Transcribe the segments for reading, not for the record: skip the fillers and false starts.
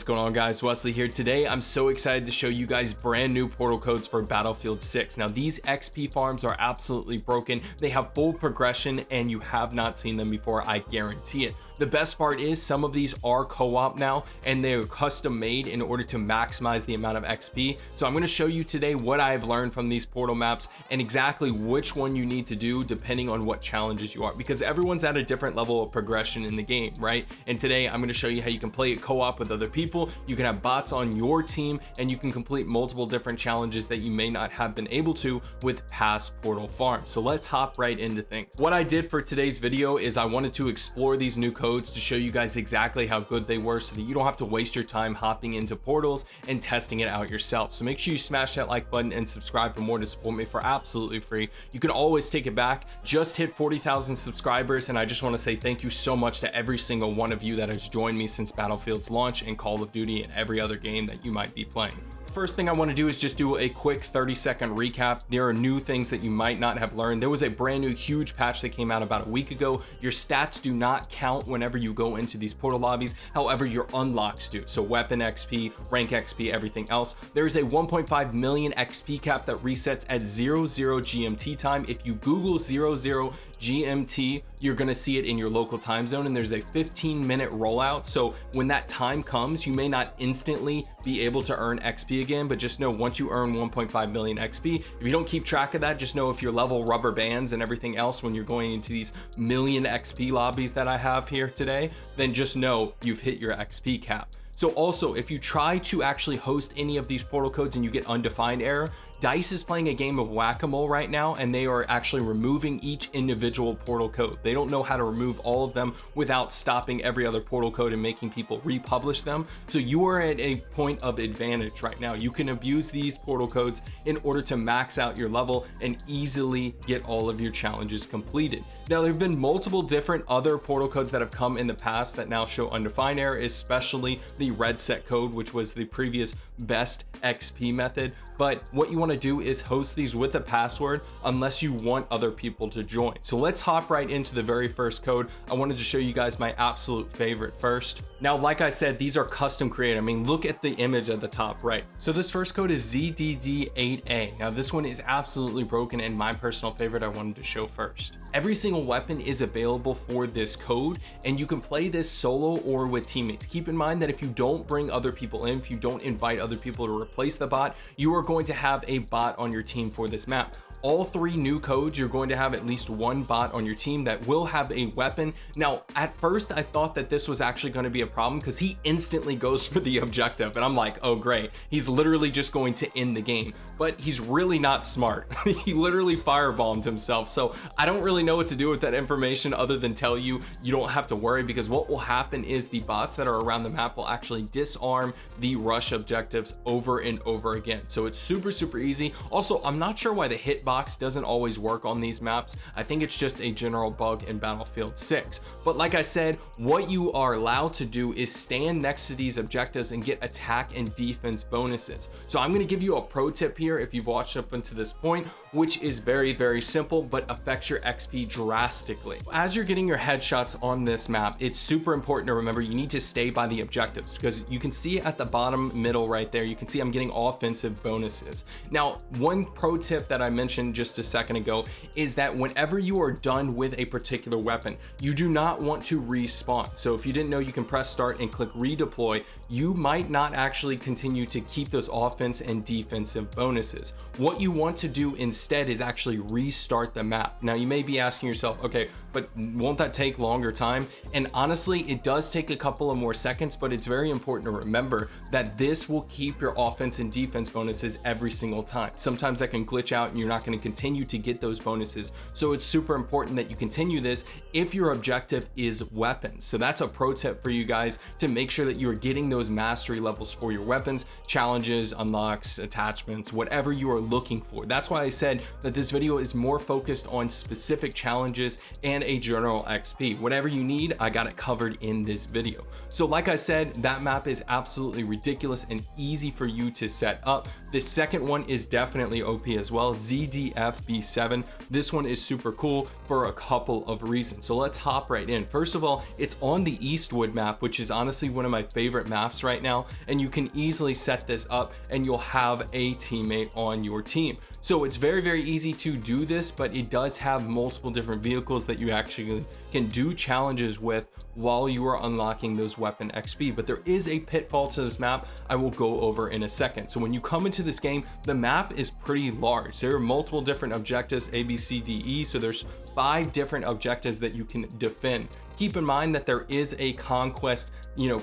What's going on, guys? Wesley here. Today I'm so excited to show you guys brand new portal codes for Battlefield 6. Now these XP farms are absolutely broken. They have full progression and you have not seen them before, I guarantee it. The best part is some of these are co-op now and they're custom made in order to maximize the amount of XP. So I'm going to show you today what I've learned from these portal maps and exactly which one you need to do depending on what challenges you are, because everyone's at a different level of progression in the game, right? And today I'm going to show you how you can play it co-op with other people. You can have bots on your team and you can complete multiple different challenges that you may not have been able to with past portal farms. So let's hop right into things. What I did for today's video is I wanted to explore these new codes to show you guys exactly how good they were so that you don't have to waste your time hopping into portals and testing it out yourself. So make sure you smash that like button and subscribe for more to support me for absolutely free. You can always take it back. Just hit 40,000 subscribers and I just want to say thank you so much to every single one of you that has joined me since Battlefield's launch and Call of Duty and every other game that you might be playing. First thing I want to do is just do a quick 30-second recap. There are new things that you might not have learned. There was a brand new huge patch that came out about a week ago. Your stats do not count whenever you go into these portal lobbies. However, your unlocks do. So weapon XP, rank XP, everything else. There is a 1.5 million XP cap that resets at 00 GMT time. If you Google 00 GMT, you're going to see it in your local time zone, and there's a 15-minute rollout. So when that time comes, you may not instantly be able to earn XP again, but just know once you earn 1.5 million XP, if you don't keep track of that, just know if your level rubber bands and everything else when you're going into these million XP lobbies that I have here today, then just know you've hit your XP cap. So also, if you try to actually host any of these portal codes and you get undefined error, DICE is playing a game of whack-a-mole right now, and they are actually removing each individual portal code. They don't know how to remove all of them without stopping every other portal code and making people republish them. So you are at a point of advantage right now. You can abuse these portal codes in order to max out your level and easily get all of your challenges completed. Now, there have been multiple different other portal codes that have come in the past that now show undefined error, especially the red set code, which was the previous best XP method. But what you want to do is host these with a password unless you want other people to join. So let's hop right into the very first code. I wanted to show you guys my absolute favorite first. Now, like I said, these are custom created. I mean, look at the image at the top right. So this first code is ZDD8A. Now this one is absolutely broken and my personal favorite I wanted to show first. Every single weapon is available for this code and you can play this solo or with teammates. Keep in mind that if you don't bring other people in, if you don't invite other people to replace the bot, you are going to have a bot on your team for this map. All three new codes, you're going to have at least one bot on your team that will have a weapon. Now, at first, I thought that this was actually going to be a problem because he instantly goes for the objective. And I'm like, oh, great. He's literally just going to end the game. But he's really not smart. He literally firebombed himself. So I don't really know what to do with that information other than tell you, you don't have to worry, because what will happen is the bots that are around the map will actually disarm the rush objectives over and over again. So it's super, super easy. Also, I'm not sure why the hitbox doesn't always work on these maps. I think it's just a general bug in Battlefield 6. But like I said, what you are allowed to do is stand next to these objectives and get attack and defense bonuses. So I'm going to give you a pro tip here if you've watched up until this point, which is very, very simple, but affects your XP drastically. As you're getting your headshots on this map, it's super important to remember you need to stay by the objectives, because you can see at the bottom middle right there, you can see I'm getting offensive bonuses. Now, one pro tip that I mentioned just a second ago is that whenever you are done with a particular weapon, you do not want to respawn. So if you didn't know, you can press start and click redeploy. You might not actually continue to keep those offense and defensive bonuses. What you want to do instead is actually restart the map. Now you may be asking yourself, okay, but won't that take longer time? And honestly, it does take a couple of more seconds, but it's very important to remember that this will keep your offense and defense bonuses every single time. Sometimes that can glitch out and you're not going to continue to get those bonuses. So it's super important that you continue this if your objective is weapons. So that's a pro tip for you guys to make sure that you're getting those mastery levels for your weapons, challenges, unlocks, attachments, whatever you are looking for. That's why I said that this video is more focused on specific challenges and a general XP. Whatever you need, I got it covered in this video. So like I said, that map is absolutely ridiculous and easy for you to set up. The second one is definitely OP as well. ZD ZDF-B7. This one is super cool for a couple of reasons. So let's hop right in. First of all, it's on the Eastwood map, which is honestly one of my favorite maps right now, and you can easily set this up and you'll have a teammate on your team. So it's very easy to do this, but it does have multiple different vehicles that you actually can do challenges with while you are unlocking those weapon XP. But there is a pitfall to this map I will go over in a second. So when you come into this game, the map is pretty large. There are multiple different objectives, A, B, C, D, E. So there's 5 different objectives that you can defend. Keep in mind that there is a conquest,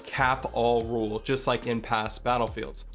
cap all rule, just like in past battlefields.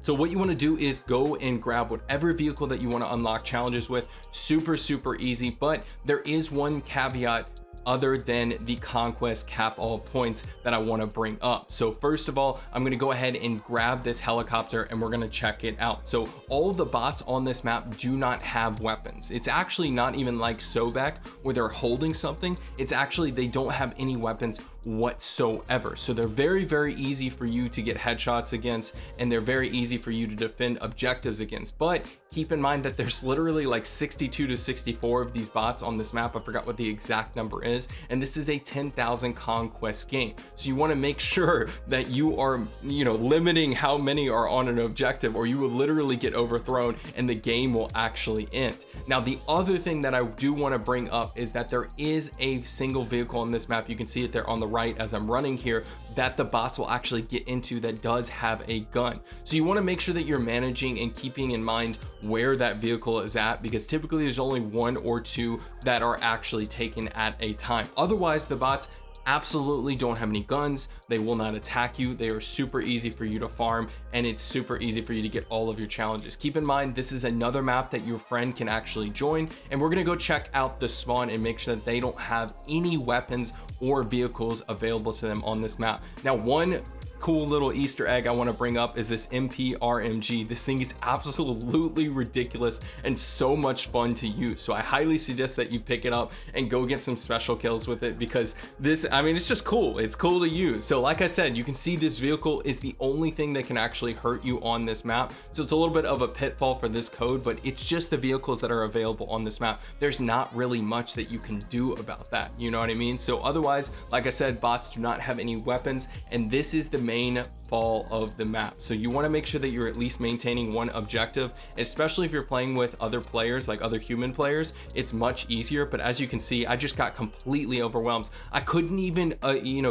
So what you want to do is go and grab whatever vehicle that you want to unlock challenges with. Super easy, but there is one caveat other than the conquest cap all points that I want to bring up. So first of all, I'm going to go ahead and grab this helicopter and we're going to check it out. So all the bots on this map do not have weapons. It's actually not even like Sobek where they're holding something. It's actually, they don't have any weapons whatsoever. So they're very easy for you to get headshots against, and they're very easy for you to defend objectives against. But keep in mind that there's literally like 62 to 64 of these bots on this map. I forgot what the exact number is, and this is a 10,000 conquest game. So you want to make sure that you are, limiting how many are on an objective, or you will literally get overthrown and the game will actually end. Now, the other thing that I do want to bring up is that there is a single vehicle on this map. You can see it there on the right as I'm running here, that the bots will actually get into, that does have a gun. So you want to make sure that you're managing and keeping in mind where that vehicle is at, because typically there's only 1 or 2 that are actually taken at a time. Otherwise, the bots absolutely don't have any guns. They will not attack you. They are super easy for you to farm, and it's super easy for you to get all of your challenges. Keep in mind, this is another map that your friend can actually join, and we're going to go check out the spawn and make sure that they don't have any weapons or vehicles available to them on this map. Now, one cool little Easter egg I want to bring up is this MP-RMG. This thing is absolutely ridiculous and so much fun to use. So I highly suggest that you pick it up and go get some special kills with it, because this, it's just cool. It's cool to use. So like I said, you can see this vehicle is the only thing that can actually hurt you on this map. So it's a little bit of a pitfall for this code, but it's just the vehicles that are available on this map. There's not really much that you can do about that. You know what I mean? So otherwise, like I said, bots do not have any weapons, and this is the main fall of the map. So you want to make sure that you're at least maintaining one objective, especially if you're playing with other players, like other human players. It's much easier, but as you can see, I just got completely overwhelmed. I couldn't even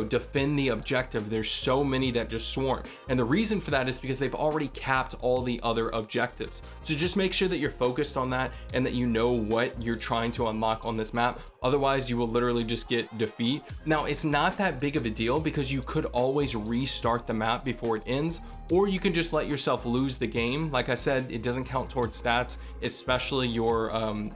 defend the objective. There's so many that just swarm, and the reason for that is because they've already capped all the other objectives. So just make sure that you're focused on that and that you know what you're trying to unlock on this map. Otherwise, you will literally just get defeat. Now, it's not that big of a deal because you could always restart the map before it ends, or you can just let yourself lose the game. Like I said, it doesn't count towards stats, especially your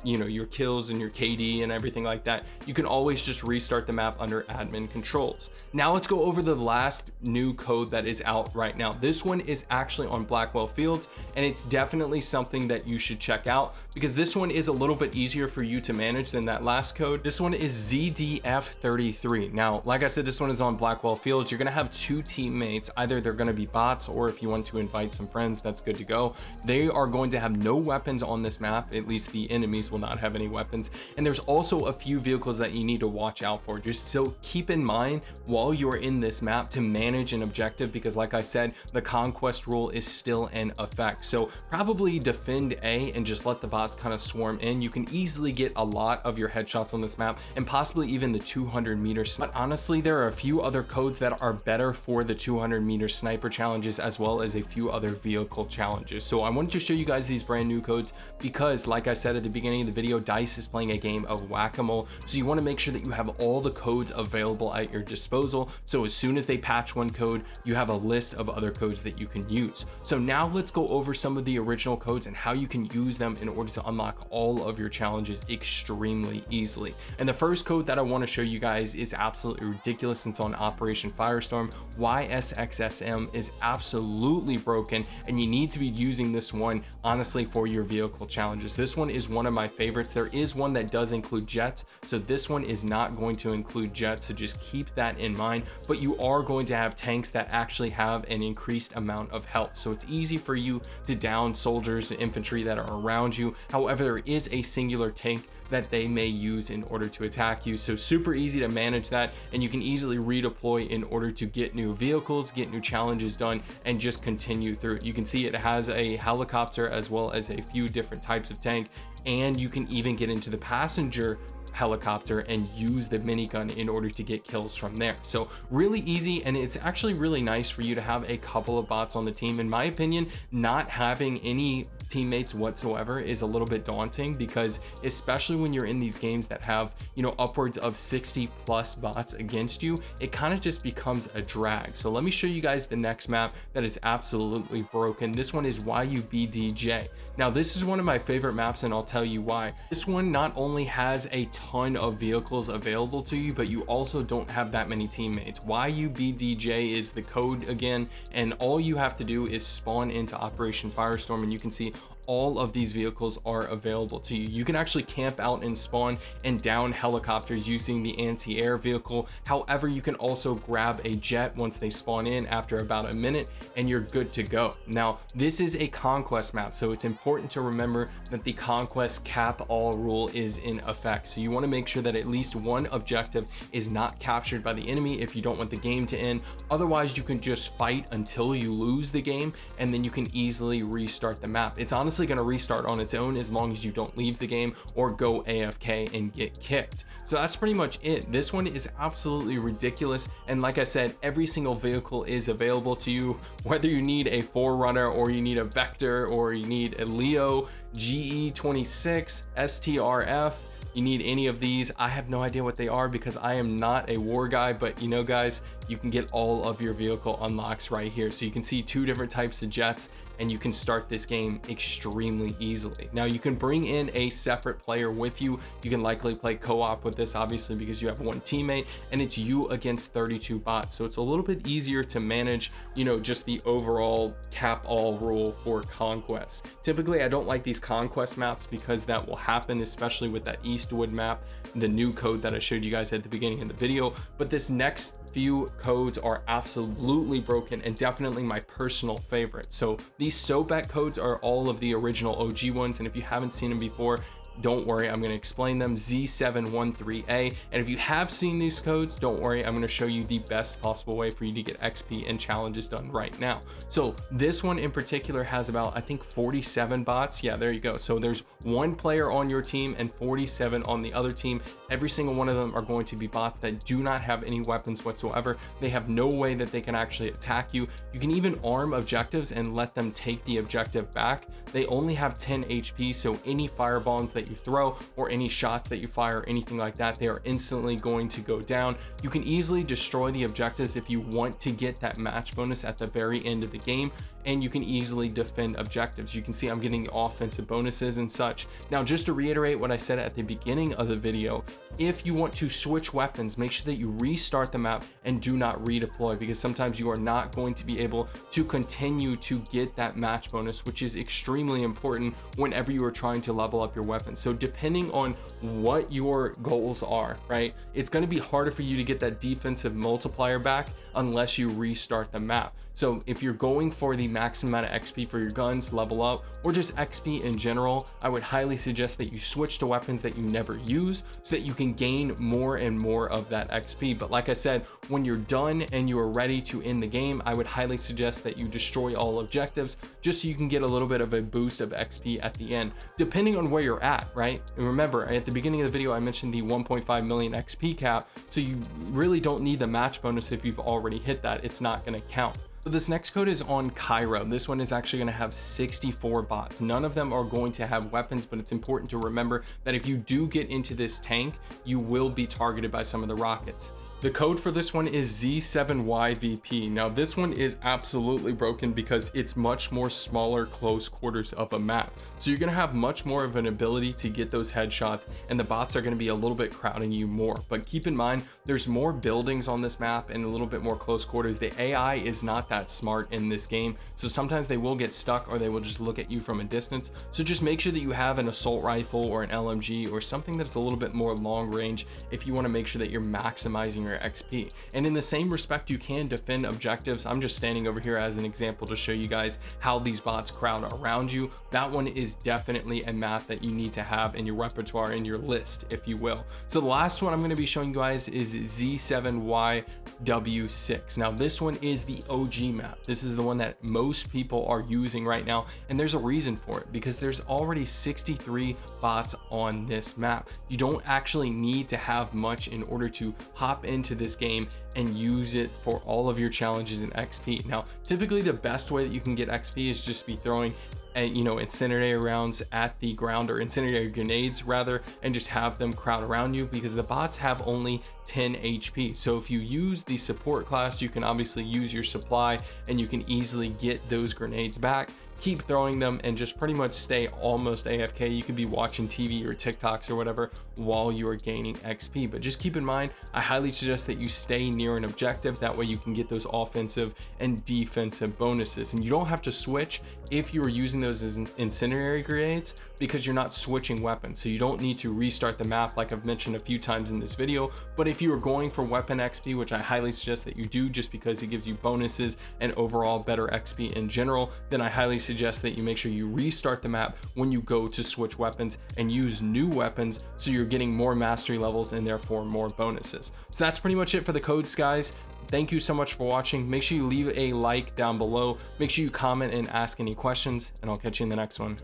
your kills and your KD and everything like that. You can always just restart the map under admin controls. Now let's go over the last new code that is out right now. This one is actually on Blackwell fields, and it's definitely something that you should check out, because this one is a little bit easier for you to manage than that last code. This one is ZDF-33. Now, like I said, this one is on Blackwell fields. You're gonna have 2 teammates. Either they're gonna be bots, or if you want to invite some friends, that's good to go. They are going to have no weapons on this map. At least the enemies will not have any weapons. And there's also a few vehicles that you need to watch out for. Just so keep in mind while you're in this map to manage an objective, because like I said, the conquest rule is still in effect. So probably defend A and just let the bots kind of swarm in. You can easily get a lot of your headshots on this map, and possibly even the 200-meter. But honestly, there are a few other codes that are better for the 200-meter sniper challenges, as well as a few other vehicle challenges. So I wanted to show you guys these brand new codes because, like I said at the beginning of the video, DICE is playing a game of whack-a-mole. So you want to make sure that you have all the codes available at your disposal. So as soon as they patch one code, you have a list of other codes that you can use. So now let's go over some of the original codes and how you can use them in order to unlock all of your challenges extremely easily. And the first code that I want to show you guys is absolutely ridiculous. It's on Operation Firestorm, YSXS SM is absolutely broken, and you need to be using this one honestly for your vehicle challenges. This one is one of my favorites. There is one that does include jets, so this one is not going to include jets, so just keep that in mind. But you are going to have tanks that actually have an increased amount of health, so it's easy for you to down soldiers and infantry that are around you. However, there is a singular tank that they may use in order to attack you, so super easy to manage that, and you can easily redeploy in order to get new vehicles, get new challenges done, and just continue through. You can see it has a helicopter as well as a few different types of tank, and you can even get into the passenger helicopter and use the minigun in order to get kills from there. So really easy, and it's actually really nice for you to have a couple of bots on the team. In my opinion, not having any teammates whatsoever is a little bit daunting, because especially when you're in these games that have, you know, upwards of 60 plus bots against you, it kind of just becomes a drag. So let me show you guys the next map that is absolutely broken. This one is YUBDJ. Now this is one of my favorite maps, and I'll tell you why. This one not only has a ton of vehicles available to you, but you also don't have that many teammates. YUBDJ is the code again, and all you have to do is spawn into Operation Firestorm, and you can see all of these vehicles are available to you. You can actually camp out and spawn and down helicopters using the anti-air vehicle. However, you can also grab a jet once they spawn in after about a minute, and you're good to go. Now, this is a conquest map, so it's important to remember that the conquest cap all rule is in effect. So you want to make sure that at least one objective is not captured by the enemy if you don't want the game to end. Otherwise, you can just fight until you lose the game, and then you can easily restart the map. It's honestly going to restart on its own as long as you don't leave the game or go AFK and get kicked. So that's pretty much it. This one is absolutely ridiculous, and like I said, every single vehicle is available to you, whether you need a Forerunner or you need a Vector or you need a Leo, GE26, STRF. You need any of these. I have no idea what they are because I am not a war guy, but you know guys, you can get all of your vehicle unlocks right here. So you can see two different types of jets, and you can start this game extremely easily. Now you can bring in a separate player with you. You can likely play co-op with this, obviously, because you have one teammate and it's you against 32 bots. So it's a little bit easier to manage, you know, just the overall cap all rule for conquest. Typically, I don't like these conquest maps because that will happen, especially with that Eastwood map, the new code that I showed you guys at the beginning of the video. But this next few codes are absolutely broken and definitely my personal favorite. So these Sobek codes are all of the original OG ones, and if you haven't seen them before, don't worry, I'm going to explain them. Z713A, and if you have seen these codes, don't worry, I'm going to show you the best possible way for you to get XP and challenges done right now. So this one in particular has about, I think, 47 bots. Yeah, there you go. So there's one player on your team and 47 on the other team. Every single one of them are going to be bots that do not have any weapons whatsoever. They have no way that they can actually attack you. You can even arm objectives and let them take the objective back. They only have 10 HP, so any firebombs that you throw or any shots that you fire, anything like that, they are instantly going to go down. You can easily destroy the objectives if you want to get that match bonus at the very end of the game, and you can easily defend objectives. You can see I'm getting the offensive bonuses and such. Now, just to reiterate what I said at the beginning of the video, if you want to switch weapons, make sure that you restart the map and do not redeploy, because sometimes you are not going to be able to continue to get that match bonus, which is extremely important whenever you are trying to level up your weapons. So depending on what your goals are, right, it's going to be harder for you to get that defensive multiplier back unless you restart the map. So if you're going for the maximum amount of XP for your guns, level up, or just XP in general, I would highly suggest that you switch to weapons that you never use so that you can gain more and more of that XP. But like I said, when you're done and you are ready to end the game, I would highly suggest that you destroy all objectives just so you can get a little bit of a boost of XP at the end, depending on where you're at, right? And remember, at the beginning of the video, I mentioned the 1.5 million XP cap, so you really don't need the match bonus if you've already hit that. It's not going to count. So this next code is on Cairo. This one is actually going to have 64 bots. None of them are going to have weapons, but it's important to remember that if you do get into this tank, you will be targeted by some of the rockets. The code for this one is Z7YVP. Now this one is absolutely broken because it's much more smaller close quarters of a map. So you're gonna have much more of an ability to get those headshots, and the bots are gonna be a little bit crowding you more. But keep in mind, there's more buildings on this map and a little bit more close quarters. The AI is not that smart in this game, so sometimes they will get stuck or they will just look at you from a distance. So just make sure that you have an assault rifle or an LMG or something that's a little bit more long range if you wanna make sure that you're maximizing your XP. And in the same respect, you can defend objectives. I'm just standing over here as an example to show you guys how these bots crowd around you. That one is definitely a map that you need to have in your repertoire, in your list, if you will. So the last one I'm going to be showing you guys is Z7YW6. Now this one is the OG map. This is the one that most people are using right now, and there's a reason for it, because there's already 63 bots on this map. You don't actually need to have much in order to hop into this game and use it for all of your challenges and XP. Now typically the best way that you can get XP is just be throwing incendiary rounds at the ground, or incendiary grenades rather, and just have them crowd around you, because the bots have only 10 HP. So if you use the support class, you can obviously use your supply and you can easily get those grenades back. Keep throwing them and just pretty much stay almost AFK. You could be watching TV or TikToks or whatever while you are gaining XP. But just keep in mind, I highly suggest that you stay near an objective. That way you can get those offensive and defensive bonuses. And you don't have to switch if you are using those as incendiary grenades, because you're not switching weapons. So you don't need to restart the map like I've mentioned a few times in this video. But if you are going for weapon XP, which I highly suggest that you do just because it gives you bonuses and overall better XP in general, then I highly suggest that you make sure you restart the map when you go to switch weapons and use new weapons, so you're getting more mastery levels and therefore more bonuses. So that's pretty much it for the codes, guys. Thank you so much for watching. Make sure you leave a like down below. Make sure you comment and ask any questions, and I'll catch you in the next one.